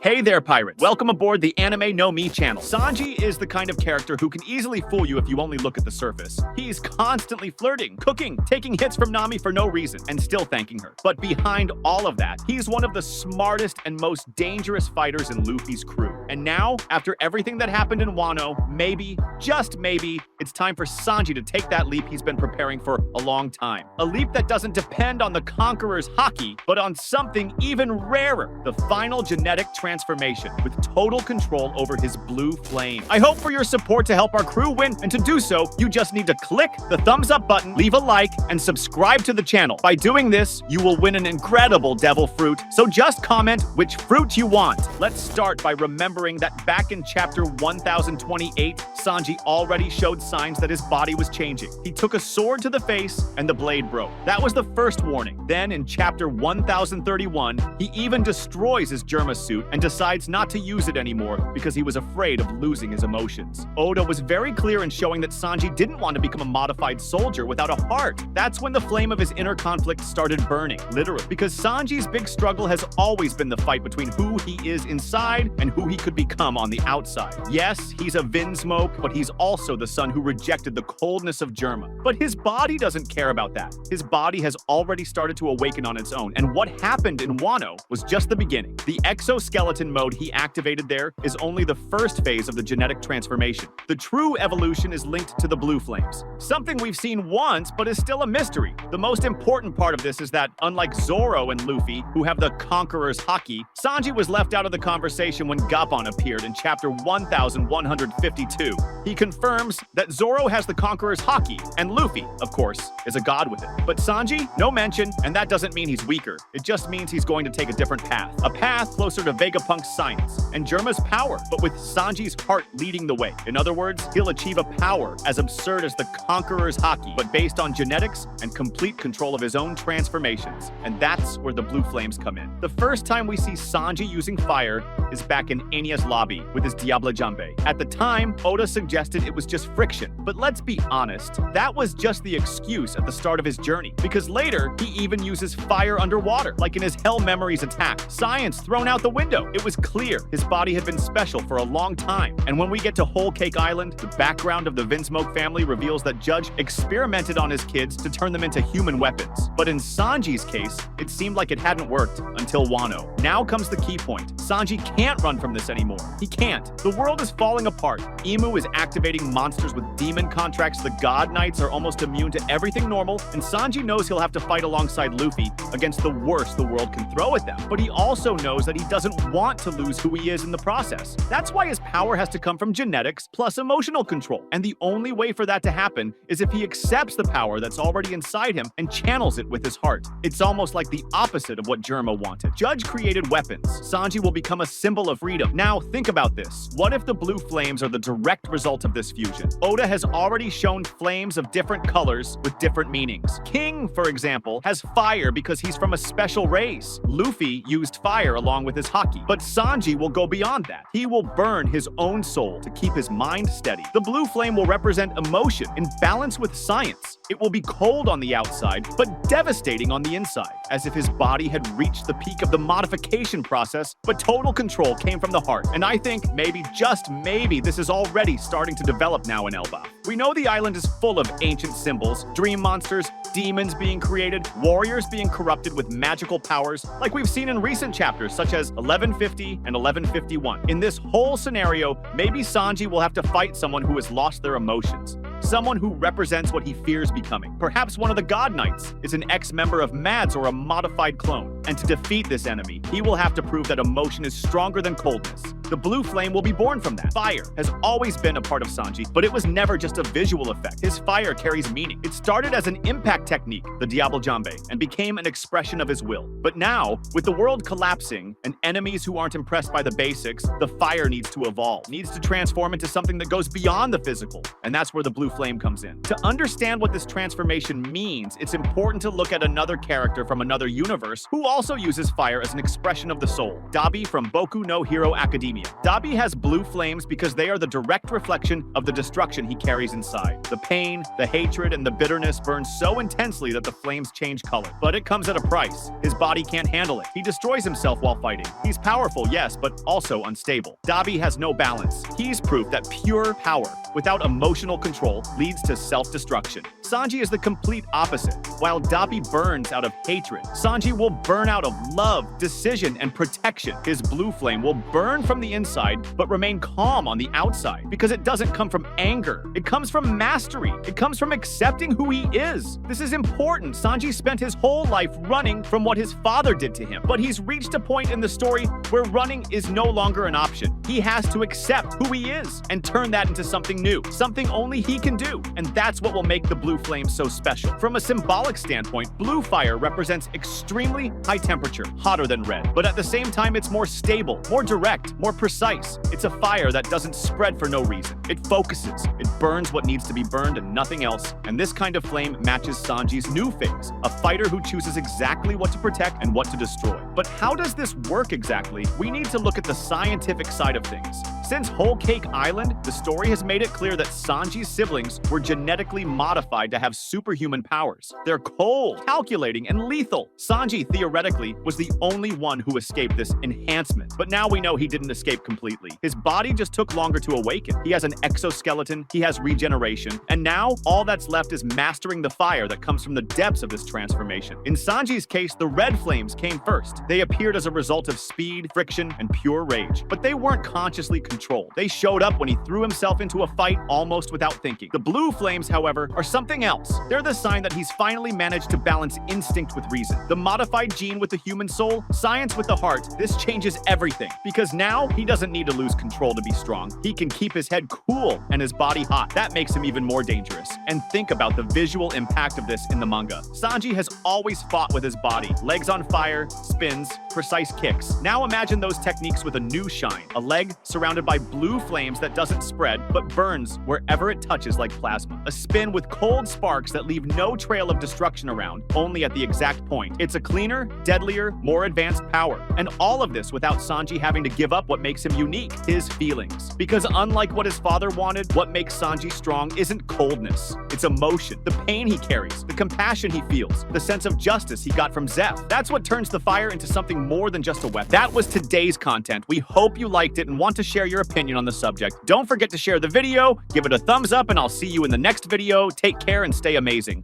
Hey there, pirates! Welcome aboard the Anime No Me channel. Sanji is the kind of character who can easily fool you if you only look at the surface. He's constantly flirting, cooking, taking hits from Nami for no reason, and still thanking her. But behind all of that, he's one of the smartest and most dangerous fighters in Luffy's crew. And now, after everything that happened in Wano, maybe, just maybe, it's time for Sanji to take that leap he's been preparing for a long time. A leap that doesn't depend on the Conqueror's haki, but on something even rarer, the final genetic transformation with total control over his blue flame. I hope for your support to help our crew win, and to do so, you just need to click the thumbs up button, leave a like, and subscribe to the channel. By doing this, you will win an incredible devil fruit, so just comment which fruit you want. Let's start by remembering that back in chapter 1028, Sanji already showed signs that his body was changing. He took a sword to the face, and the blade broke. That was the first warning. Then in chapter 1031, he even destroys his Germa suit and decides not to use it anymore because he was afraid of losing his emotions. Oda was very clear in showing that Sanji didn't want to become a modified soldier without a heart. That's when the flame of his inner conflict started burning, literally, because Sanji's big struggle has always been the fight between who he is inside and who he could become on the outside. Yes, he's a Vinsmoke, but he's also the son who rejected the coldness of Germa. But his body doesn't care about that. His body has already started to awaken on its own, and what happened in Wano was just the beginning. The exoskeleton mode he activated there is only the first phase of the genetic transformation. The true evolution is linked to the blue flames, something we've seen once but is still a mystery. The most important part of this is that, unlike Zoro and Luffy, who have the Conqueror's haki, Sanji was left out of the conversation when Gappon appeared in chapter 1152. He confirms that Zoro has the Conqueror's haki, and Luffy, of course, is a god with it. But Sanji, no mention, and that doesn't mean he's weaker. It just means he's going to take a different path. A path closer to Vegapunk's science and Germa's power, but with Sanji's heart leading the way. In other words, he'll achieve a power as absurd as the Conqueror's haki, but based on genetics and complete control of his own transformations. And that's where the blue flames come in. The first time we see Sanji using fire is back in Enya's lobby with his Diable Jambe. At the time, Oda suggested it was just friction, but let's be honest, that was just the excuse at the start of his journey, because later, he even uses fire underwater, like in his Hell Memories attack. Science thrown out the window. It was clear his body had been special for a long time. And when we get to Whole Cake Island, the background of the Vinsmoke family reveals that Judge experimented on his kids to turn them into human weapons. But in Sanji's case, it seemed like it hadn't worked until Wano. Now comes the key point. Sanji can't run from this anymore. He can't. The world is falling apart. Imu is activating monsters with demon contracts. The God Knights are almost immune to everything normal, and Sanji knows he'll have to fight alongside Luffy against the worst the world can throw at them. But he also knows that he doesn't want to lose who he is in the process. That's why his power has to come from genetics plus emotional control. And the only way for that to happen is if he accepts the power that's already inside him and channels it with his heart. It's almost like the opposite of what Germa wanted. Judge created weapons. Sanji will become a symbol of freedom. Now think about this. What if the blue flames are the direct result of this fusion? Oda has already shown flames of different colors with different meanings. King, for example, has fire because he's from a special race. Luffy used fire along with his haki. But Sanji will go beyond that. He will burn his own soul to keep his mind steady. The blue flame will represent emotion in balance with science. It will be cold on the outside, but devastating on the inside, as if his body had reached the peak of the modification process, but total control came from the heart. And I think maybe, just maybe, this is already starting to develop now in Elbaf. We know the island is full of ancient symbols, dream monsters, demons being created, warriors being corrupted with magical powers, like we've seen in recent chapters such as 1150 and 1151. In this whole scenario, maybe Sanji will have to fight someone who has lost their emotions. Someone who represents what he fears becoming. Perhaps one of the God Knights is an ex-member of Mads or a modified clone. And to defeat this enemy, he will have to prove that emotion is stronger than coldness. The blue flame will be born from that. Fire has always been a part of Sanji, but it was never just a visual effect. His fire carries meaning. It started as an impact technique, the Diable Jambe, and became an expression of his will. But now, with the world collapsing and enemies who aren't impressed by the basics, the fire needs to evolve, needs to transform into something that goes beyond the physical. And that's where the blue flame comes in. To understand what this transformation means, it's important to look at another character from another universe who also uses fire as an expression of the soul. Dabi from Boku no Hero Academia. Dabi has blue flames because they are the direct reflection of the destruction he carries inside. The pain, the hatred, and the bitterness burn so intensely that the flames change color. But it comes at a price. His body can't handle it. He destroys himself while fighting. He's powerful, yes, but also unstable. Dabi has no balance. He's proof that pure power, without emotional control, leads to self-destruction. Sanji is the complete opposite. While Dabi burns out of hatred, Sanji will burn out of love, decision, and protection. His blue flame will burn from the inside, but remain calm on the outside, because it doesn't come from anger. It comes from mastery. It comes from accepting who he is. This is important. Sanji spent his whole life running from what his father did to him, but he's reached a point in the story where running is no longer an option. He has to accept who he is and turn that into something new, something only he can do, and that's what will make the blue flame so special. From a symbolic standpoint, blue fire represents extremely high temperature, hotter than red, but at the same time it's more stable, more direct, more precise. It's a fire that doesn't spread for no reason. It focuses, it burns what needs to be burned and nothing else, and this kind of flame matches Sanji's new phase, a fighter who chooses exactly what to protect and what to destroy. But how does this work exactly? We need to look at the scientific side of things. Since Whole Cake Island, the story has made it clear that Sanji's siblings were genetically modified to have superhuman powers. They're cold, calculating, and lethal. Sanji, theoretically, was the only one who escaped this enhancement. But now we know he didn't escape completely. His body just took longer to awaken. He has an exoskeleton, he has regeneration, and now all that's left is mastering the fire that comes from the depths of this transformation. In Sanji's case, the red flames came first. They appeared as a result of speed, friction, and pure rage. But they weren't consciously controlled. They showed up when he threw himself into a fight almost without thinking. The blue flames, however, are something else. They're the sign that he's finally managed to balance instinct with reason. The modified gene with the human soul, science with the heart, this changes everything. Because now, he doesn't need to lose control to be strong. He can keep his head cool and his body hot. That makes him even more dangerous. And think about the visual impact of this in the manga. Sanji has always fought with his body. Legs on fire, spins, precise kicks. Now imagine those techniques with a new shine. A leg surrounded by blue flames that doesn't spread, but burns wherever it touches like plasma. A spin with cold sparks that leave no trail of destruction around, only at the exact point. It's a cleaner, deadlier, more advanced power. And all of this without Sanji having to give up what makes him unique, his feelings. Because unlike what his father wanted, what makes Sanji strong isn't coldness. It's emotion, the pain he carries, the compassion he feels, the sense of justice he got from Zeph. That's what turns the fire into something more than just a weapon. That was today's content. We hope you liked it and want to share your opinion on the subject. Don't forget to share the video, give it a thumbs up, and I'll see you in the next video. Take care and stay amazing.